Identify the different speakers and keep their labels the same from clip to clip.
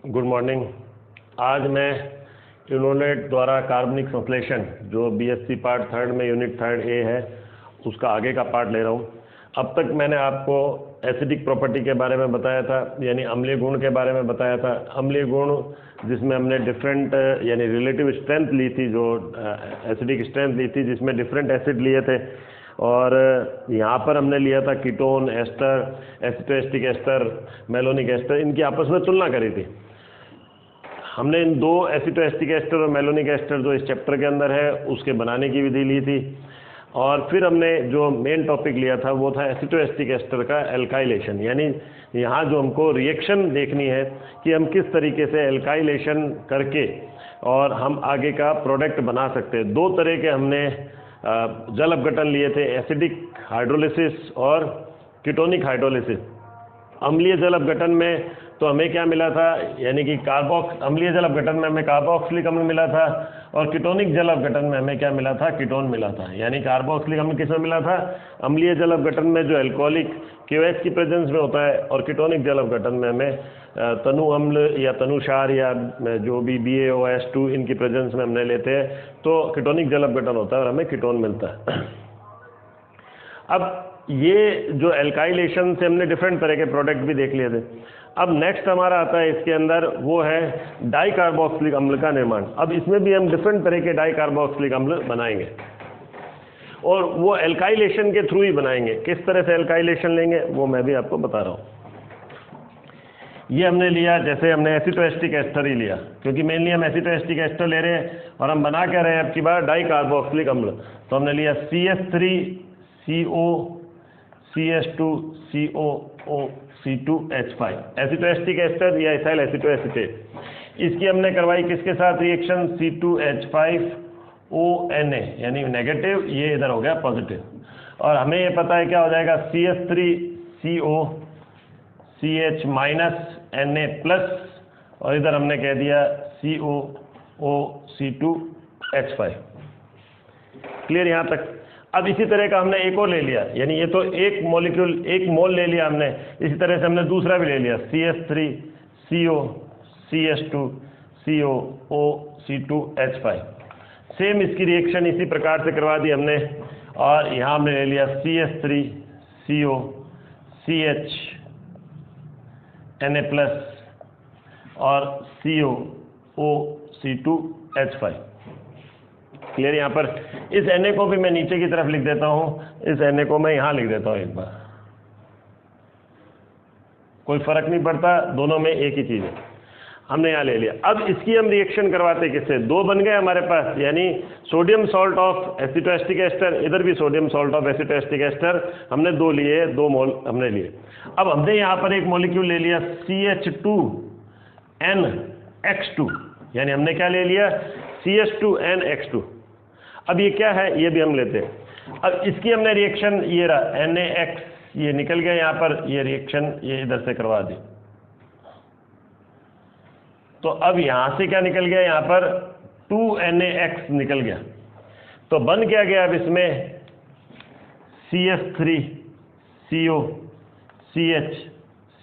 Speaker 1: Good morning. आज मैं यूनोनेट द्वारा कार्बनिक संश्लेषण जो बीएससी पार्ट थर्ड में यूनिट थर्ड ए है उसका आगे का पार्ट ले रहा हूँ। अब तक मैंने आपको एसिडिक प्रॉपर्टी के बारे में बताया था, यानी अम्लीय गुण के बारे में बताया था। अम्लीय गुण जिसमें हमने डिफरेंट यानी रिलेटिव स्ट्रेंथ ली थी, जो एसिडिक स्ट्रेंथ ली थी, जिसमें डिफरेंट एसिड लिए थे। और यहाँ पर हमने लिया था ketone, ester, acetoacetic ester, malonic ester, इनकी आपस में तुलना करी थी। हमने इन दो एसिटोएस्टिक एस्टर और मेलोनिक एस्टर जो इस चैप्टर के अंदर है उसके बनाने की विधि ली थी। और फिर हमने जो मेन टॉपिक लिया था वो था एसिटोएस्टिक एस्टर का एल्काइलेशन, यानी यहाँ जो हमको रिएक्शन देखनी है कि हम किस तरीके से एल्काइलेशन करके और हम आगे का प्रोडक्ट बना सकते हैं। दो तरह के हमने जल अपघटन लिए थे, एसिडिक हाइड्रोलिसिस और कीटोनिक हाइड्रोलिसिस। अम्लीय जल अपघटन में तो हमें क्या मिला था, यानी कि अम्लीय जल अपघटन में हमें कार्बोक्सिलिक अम्ल मिला था, और कीटोनिक जल अपघटन में हमें क्या मिला था, कीटोन मिला था। यानी कार्बोक्सिलिक अम्ल किसमें मिला था, अम्लीय जल अपघटन में जो एल्कोहलिक KOH की प्रेजेंस में होता है, और कीटोनिक जल अपघटन में हमें तनु अम्ल या तनुसार या जो भी BaOH2 इनकी प्रेजेंस में हमने लेते हैं तो कीटोनिक जल अपघटन होता है और हमें कीटोन मिलता है। अब ये जो एल्काइलेशन से हमने डिफरेंट तरह के प्रोडक्ट भी देख लिए थे। अब नेक्स्ट हमारा आता है इसके अंदर, वो है डाई कार्बोक्सिलिक अम्ल का निर्माण। अब इसमें भी हम डिफरेंट तरह के डाई कार्बोक्सिलिक अम्ल बनाएंगे और वो एल्काइलेशन के थ्रू ही बनाएंगे। किस तरह से एल्काइलेशन लेंगे वो मैं भी आपको बता रहा हूँ। ये हमने लिया, जैसे हमने एसिटोएस्टिक एस्टर ही लिया, क्योंकि मेनली हम एसिटोएस्टिक एस्टर ले रहे हैं और हम बना क्या रहे हैं अब की बार, डाई कार्बोक्सिलिक अम्ल। तो हमने लिया CH3CO CH2 COO C2H5 acetoacetic ester या इथाइल एसिटोएसिटेट। इसकी हमने करवाई किसके साथ रिएक्शन, C2H5ONA, यानी नेगेटिव, ये इधर हो गया पॉजिटिव। और हमें ये पता है क्या हो जाएगा, CH3CO CH NA प्लस, और इधर हमने कह दिया COO C2H5। क्लियर यहाँ तक। अब इसी तरह का हमने एक और ले लिया, यानी ये तो एक मॉलिक्यूल, एक मोल ले लिया हमने, इसी तरह से हमने दूसरा भी ले लिया, CH3CO CH2 COO C2H5। Same इसकी रिएक्शन इसी प्रकार से करवा दी हमने। और यहाँ हमने ले लिया CH3CO CH Na प्लस और COO C2H5। क्लियर यहाँ पर। इस Na को भी मैं नीचे की तरफ लिख देता हूँ, इस Na को मैं यहाँ लिख देता हूँ एक बार, कोई फर्क नहीं पड़ता, दोनों में एक ही चीज़ है। हमने यहाँ ले लिया। अब इसकी हम रिएक्शन करवाते किससे, दो बन गए हमारे पास, यानी सोडियम सॉल्ट ऑफ एसिटोएस्टिक एस्टर, इधर भी सोडियम सॉल्ट ऑफ एसिटोएस्टिक एस्टर हमने दो लिए, 2 मोल हमने लिए। अब हमने यहाँ पर एक मॉलिक्यूल ले लिया CH2NX2, यानी हमने क्या ले लिया, CH2NX2। अब ये क्या है, ये भी हम लेते हैं। अब इसकी हमने रिएक्शन, ये रहा NaX, ये निकल गया यहाँ पर, ये रिएक्शन ये इधर से करवा दी। तो अब यहाँ से क्या निकल गया, यहाँ पर 2NaX निकल गया। तो बन क्या गया अब इसमें, CH3CO CH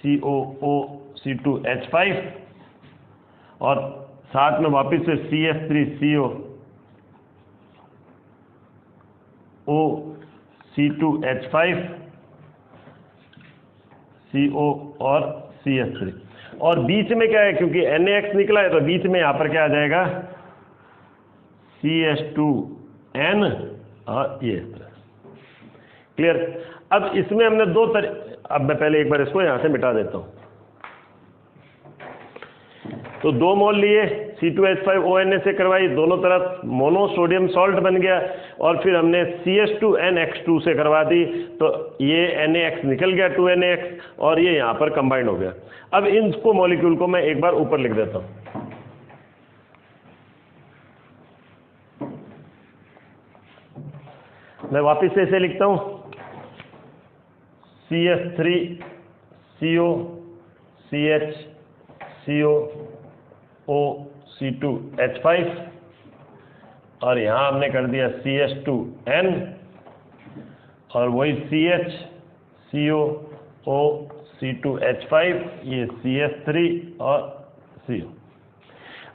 Speaker 1: COO C2H5, और साथ में वापस से CH3CO O C2H5 CO और CH3, और बीच में क्या है, क्योंकि NaX निकला है तो बीच में यहाँ पर क्या आ जाएगा, CH2N और ये। क्लियर। अब इसमें हमने अब मैं पहले एक बार इसको यहाँ से मिटा देता हूँ। तो 2 मोल लिए, C2H5ONA से करवाई, दोनों तरफ मोनो सोडियम सॉल्ट बन गया, और फिर हमने CH2NX2 से करवा दी, तो ये NaX निकल गया 2NaX, और ये यहाँ पर कंबाइंड हो गया। अब इनको मॉलिक्यूल को मैं एक बार ऊपर लिख देता हूँ। मैं वापस से इसे लिखता हूँ, CH3CO CH COO C2H5, और यहाँ हमने कर दिया CH2N, और वही CH CO O C2H5, ये CH3 और CO।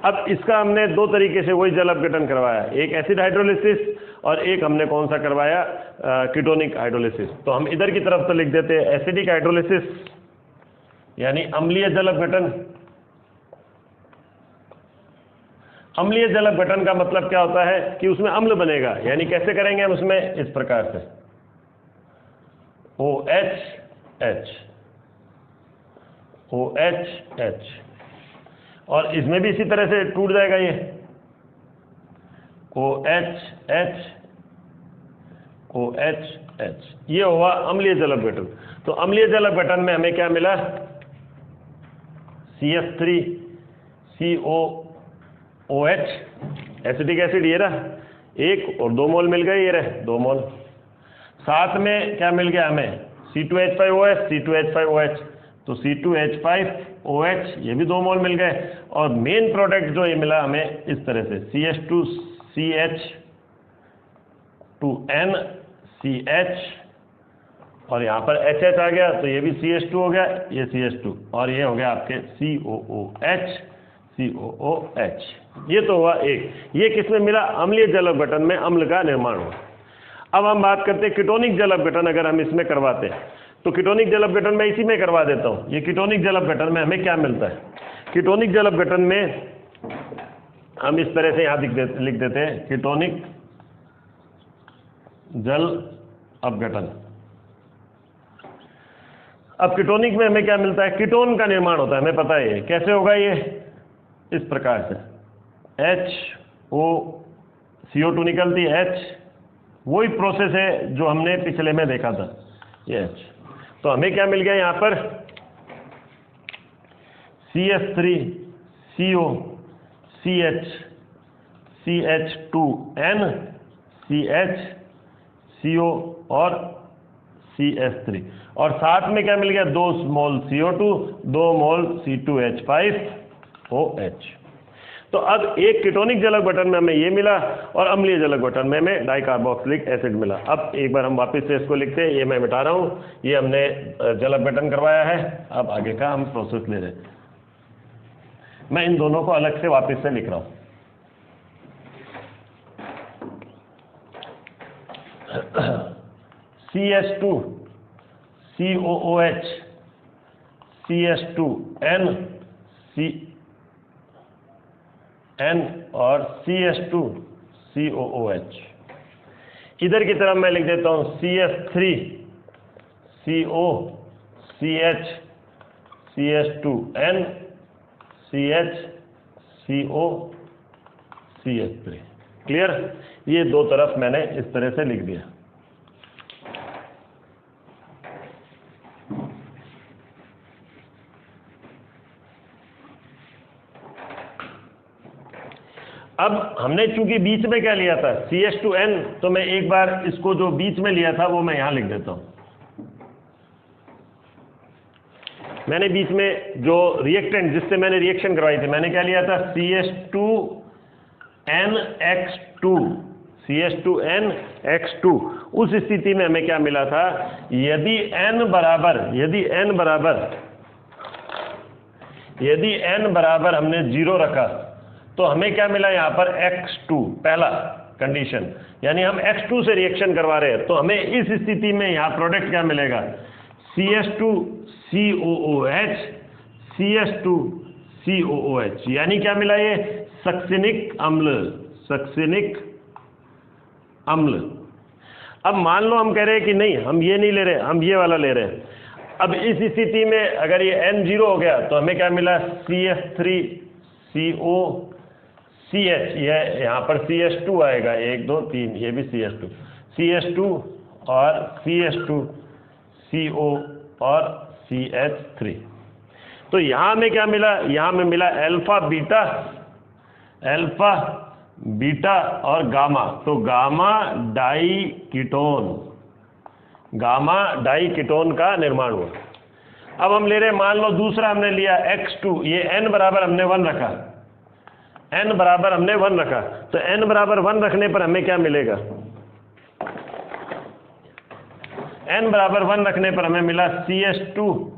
Speaker 1: अब इसका हमने दो तरीके से वही जल अपघटन करवाया, एक एसिड हाइड्रोलिसिस और एक हमने कौन सा करवाया, कीटोनिक हाइड्रोलिसिस। तो हम इधर की तरफ तो लिख देते हैं एसिडिक हाइड्रोलिसिस यानी अम्लीय जल अपघटन। अम्लीय जल अपघटन का मतलब क्या होता है कि उसमें अम्ल बनेगा, यानी कैसे करेंगे हम उसमें, इस प्रकार से OH OH, और इसमें भी इसी तरह से टूट जाएगा ये OH, ये हुआ अम्लीय जल अपघटन। तो अम्लीय जल अपघटन में हमें क्या मिला, CH3COOH, एसिटिक एसिड ये रहा 1 और 2 मोल मिल गए, ये रहे 2 मोल। साथ में क्या मिल गया हमें, C2H5OH, तो C2H5OH ये भी 2 मोल मिल गए। और मेन प्रोडक्ट जो ये मिला हमें इस तरह से CH2CH2NCH, और यहाँ पर HH आ गया तो ये भी CH2 हो गया, ये CH2, और ये हो गया आपके COOH। ये तो हुआ एक, ये किसमें मिला, अम्लीय जल अपघटन में अम्ल का निर्माण हुआ। अब हम बात करते हैं कीटोनिक जल अपघटन। अगर हम इसमें करवाते हैं तो कीटोनिक जल अपघटन में इसी में करवा देता हूँ। ये कीटोनिक जल अपघटन में हमें क्या मिलता है, कीटोनिक जल अपघटन में हम इस तरह से यहाँ लिख देते हैं कीटोनिक जल अपघटन। अब कीटोनिक में हमें क्या मिलता है, कीटोन का निर्माण होता है, हमें पता है ये कैसे होगा, ये इस प्रकार से CO2 निकलती है H, वही प्रोसेस है जो हमने पिछले में देखा था, ये H। तो हमें क्या मिल गया यहाँ पर, CH3CO CH CH2N CH CO और CH3, और साथ में क्या मिल गया, 2 मोल CO2 2 मोल C2H5OH। तो अब एक कीटोनिक जल अपघटन में हमें ये मिला और अम्लीय जल अपघटन में हमें डाइकार्बोक्सिलिक एसिड मिला। अब एक बार हम वापस से इसको लिखते हैं, ये मैं मिटा रहा हूँ, ये हमने जल अपघटन करवाया है। अब आगे का हम प्रोसेस ले रहे हैं, मैं इन दोनों को अलग से वापस से लिख रहा हूँ। CH2 COOH CH2N N और CH2 COOH। इधर की तरफ मैं लिख देता हूँ CH3 CO CH CH2N CH CO CH3। Clear, ये दो तरफ मैंने इस तरह से लिख दिया। अब हमने चूंकि बीच में क्या लिया था, CH2N, तो मैं एक बार इसको जो बीच में लिया था वो मैं यहां लिख देता हूं। मैंने बीच में जो रिएक्टेंट जिससे मैंने रिएक्शन करवाई थी, मैंने क्या लिया था, CH2NX2 CH2NX2। उस स्थिति में हमें क्या मिला था, यदि n बराबर हमने 0 रखा तो हमें क्या मिला यहाँ पर, X2 पहला कंडीशन, यानी हम X2 से रिएक्शन करवा रहे हैं। तो हमें इस स्थिति में यहाँ प्रोडक्ट क्या मिलेगा, CH2COOH CH2COOH, यानी क्या मिला, ये सक्सिनिक अम्ल। अब मान लो हम कह रहे हैं कि नहीं, हम ये नहीं ले रहे, हम ये वाला ले रहे हैं। अब इस स्थिति में अगर ये N 0 हो गया तो हमें क्या मिला, CH3CO CH, ये यहाँ पर CH2 आएगा, 1 2 3, ये भी CH2 और CH2 CO और CH3। तो यहाँ में क्या मिला, यहाँ में मिला अल्फा बीटा और गामा। तो गामा डाई कीटोन का निर्माण हुआ। अब हम ले रहे हैं, मान लो दूसरा हमने लिया X2, ये N बराबर हमने 1 रखा, तो N बराबर 1 रखने पर हमें क्या मिलेगा, N बराबर 1 रखने पर हमें मिला CH2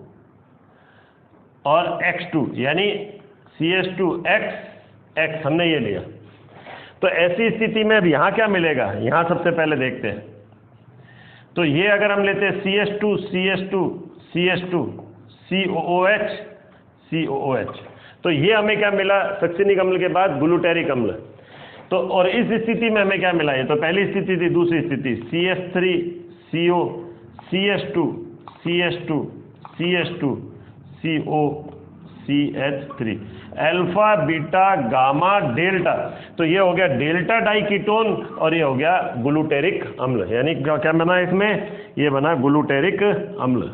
Speaker 1: और X2, यानी CH2X हमने ये लिया। तो ऐसी स्थिति में अब यहाँ क्या मिलेगा, यहाँ सबसे पहले देखते हैं। तो ये अगर हम लेते हैं CH2 CH2 CH2 COOH COOH, तो ये हमें क्या मिला, सक्सिनिक अम्ल के बाद ग्लूटेरिक अम्ल। तो और इस स्थिति में हमें क्या मिला, ये तो पहली स्थिति थी। दूसरी स्थिति CH3 CO CH2 CH2 CH2 CO CH3 alpha beta gamma delta. तो ये हो गया डेल्टा डाइकीटोन और ये हो गया ग्लूटेरिक अम्ल। यानी क्या बना इसमें, ये बना ग्लूटेरिक अम्ल।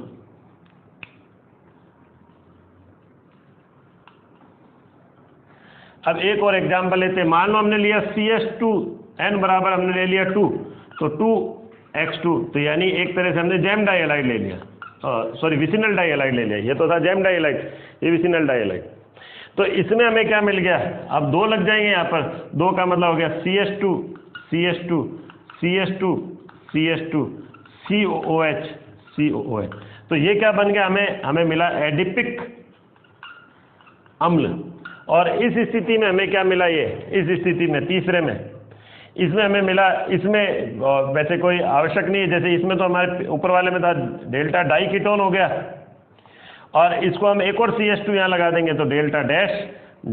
Speaker 1: अब एक और एग्जांपल लेते हैं। मान लो हमने लिया CH2N बराबर हमने ले लिया 2, तो 2X2, तो यानी एक तरह से हमने जैम डाइहाइड ले लिया, सॉरी विसिनल डाइहाइड ले लिया। ये तो था जैम डाइहाइड, ये विसिनल डाइहाइड। तो इसमें हमें क्या मिल गया, अब 2 लग जाएंगे यहाँ पर। 2 का मतलब हो गया CH2 CH2 CH2 CH2 COOH COOH। तो ये क्या बन गया, हमें मिला एडिपिक अम्ल। और इस स्थिति में हमें क्या मिला, ये इस स्थिति में तीसरे में इसमें हमें मिला, इसमें वैसे कोई आवश्यक नहीं है, जैसे इसमें तो हमारे ऊपर वाले में था डेल्टा डाइकीटोन हो गया, और इसको हम एक और CH2 यहाँ लगा देंगे तो डेल्टा डैश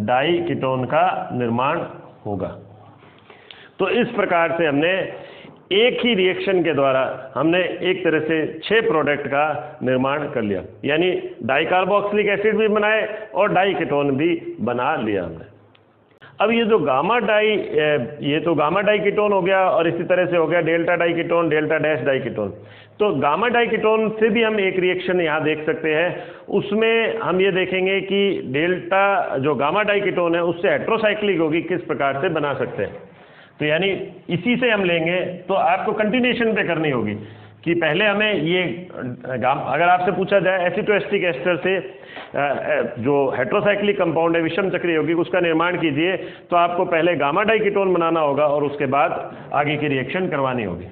Speaker 1: डाइकीटोन का निर्माण होगा। तो इस प्रकार से हमने एक ही रिएक्शन के द्वारा हमने एक तरह से 6 प्रोडक्ट का निर्माण कर लिया, यानी डाइकार्बोक्सिलिक एसिड भी बनाए और डाइकीटोन भी बना लिया हमने। अब ये जो गामा डाई, ये तो गामा डाइकीटोन हो गया, और इसी तरह से हो गया delta diketone delta dash diketone. तो गामा डाइकीटोन से भी हम एक रिएक्शन यहाँ देख सकते हैं। उसमें हम ये देखेंगे कि डेल्टा जो गामा डाइकीटोन है उससे हेट्रोसाइक्लिक होगी, किस प्रकार से बना सकते हैं। तो यानी इसी से हम लेंगे, तो आपको कंटिन्यूएशन पे करनी होगी कि पहले हमें ये अगर आपसे पूछा जाए एसिटोएस्टिक एस्टर से जो हेट्रोसाइक्लिक कंपाउंड है विषम चक्रीय यौगिक, उसका निर्माण कीजिए, तो आपको पहले गामा डाइकीटोन बनाना होगा और उसके बाद आगे की रिएक्शन करवानी होगी।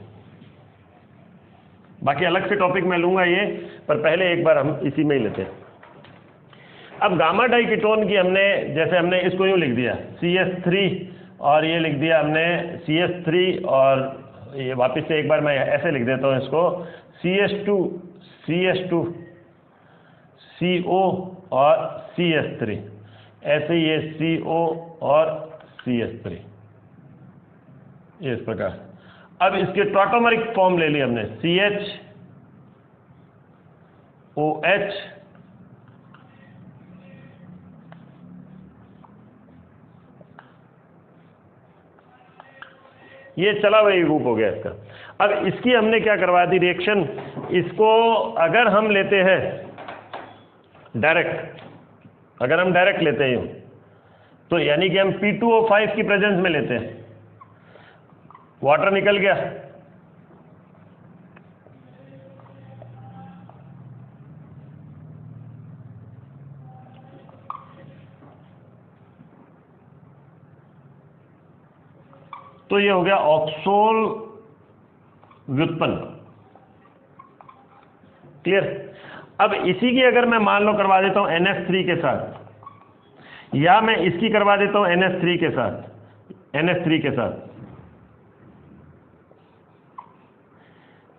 Speaker 1: बाकी अलग से टॉपिक मैं लूंगा ये, पर पहले एक बार हम इसी में ही लेते हैं। अब गामा डाइकीटोन की जैसे हमने इसको यूँ लिख दिया CH3, और ये लिख दिया हमने CH3, और ये वापस से एक बार मैं ऐसे लिख देता हूँ इसको CH2 CH2 CO और CH3, ऐसे ये CO और CH3, ये इस प्रकार। अब इसके टॉटोमरिक फॉर्म ले ली हमने CHOH ये चला वही रूप हो गया इसका। अब इसकी हमने क्या करवा दी रिएक्शन, इसको अगर हम लेते हैं डायरेक्ट, अगर हम डायरेक्ट लेते हैं तो यानी कि हम P2O5 की प्रेजेंस में लेते हैं, वाटर निकल गया, तो ये हो गया ऑक्सोल व्युत्पन्न। क्लियर। अब इसी की अगर मैं मान लो करवा देता हूं NH3 के साथ, या मैं इसकी करवा देता हूं NH3 के साथ, NH3 के साथ,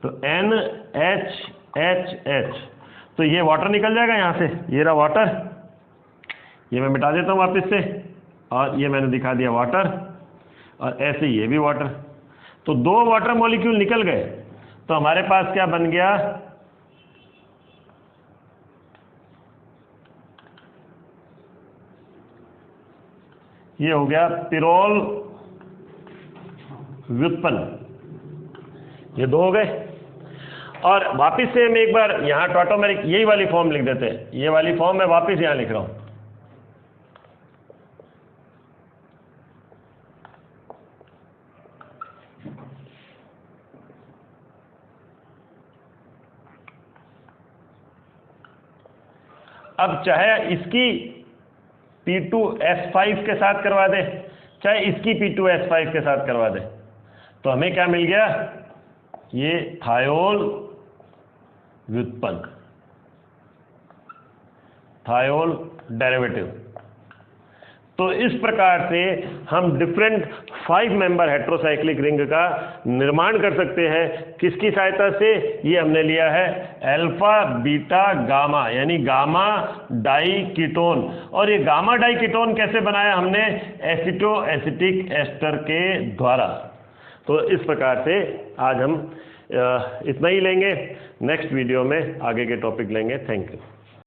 Speaker 1: तो NHHH, तो ये वाटर निकल जाएगा यहां से, ये रहा वाटर, ये मैं मिटा देता हूं वापस से, और ये मैंने दिखा दिया वाटर, और ऐसे ये भी वाटर। तो 2 वाटर मॉलिक्यूल निकल गए, तो हमारे पास क्या बन गया, ये हो गया पिरोल व्युत्पन्न। ये 2 हो गए, और वापस से हम एक बार यहाँ टॉटोमेरिक यही वाली फॉर्म लिख देते हैं, ये वाली फॉर्म मैं वापस यहाँ लिख रहा हूँ। अब चाहे इसकी P2S5 के साथ करवा दे, चाहे इसकी P2S5 के साथ करवा दे, तो हमें क्या मिल गया, ये थायोल व्युत्पन्न, थायोल डेरिवेटिव। तो इस प्रकार से हम डिफरेंट 5 मेंबर हेट्रोसाइक्लिक रिंग का निर्माण कर सकते हैं। किसकी सहायता से? ये हमने लिया है अल्फा बीटा गामा, यानी गामा डाई कीटोन। और ये गामा डाई कीटोन कैसे बनाया हमने? एसिटो एसिटिक एस्टर के द्वारा। तो इस प्रकार से आज हम इतना ही लेंगे। नेक्स्ट वीडियो में आगे के टॉपिक लेंगे। Thank you.